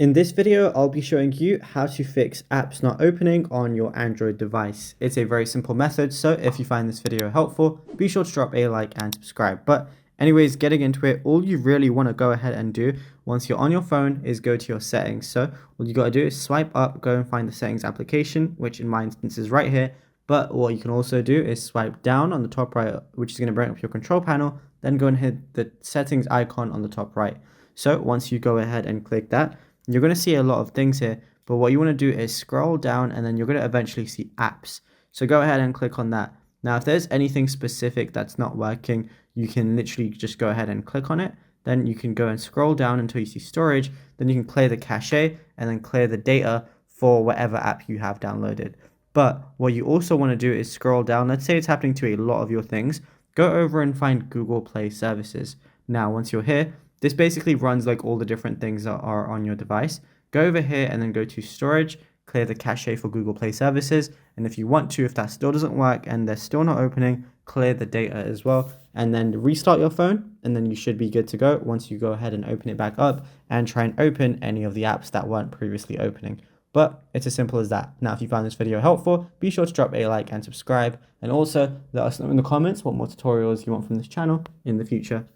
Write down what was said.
In this video, I'll be showing you how to fix apps not opening on your Android device. It's a very simple method, so if you find this video helpful, be sure to drop a like and subscribe. But anyways, getting into it, all you really want to go ahead and do once you're on your phone is go to your settings. So all you got to do is swipe up, go and find the settings application, which in my instance is right here. But what you can also do is swipe down on the top right, which is going to bring up your control panel, then go and hit the settings icon on the top right. So once you go ahead and click that, you're going to see a lot of things here, but what you want to do is scroll down and then you're going to eventually see apps. So go ahead and click on that. Now, if there's anything specific that's not working, you can literally just go ahead and click on it. Then you can go and scroll down until you see storage. Then you can clear the cache and then clear the data for whatever app you have downloaded. But what you also want to do is scroll down. Let's say it's happening to a lot of your things. Go over and find Google Play services. Now, once you're here, this basically runs like all the different things that are on your device. Go over here and then go to storage, clear the cache for Google Play services. And if you want to, if that still doesn't work and they're still not opening, clear the data as well. And then restart your phone and then you should be good to go once you go ahead and open it back up and try and open any of the apps that weren't previously opening. But it's as simple as that. Now, if you found this video helpful, be sure to drop a like and subscribe. And also let us know in the comments what more tutorials you want from this channel in the future.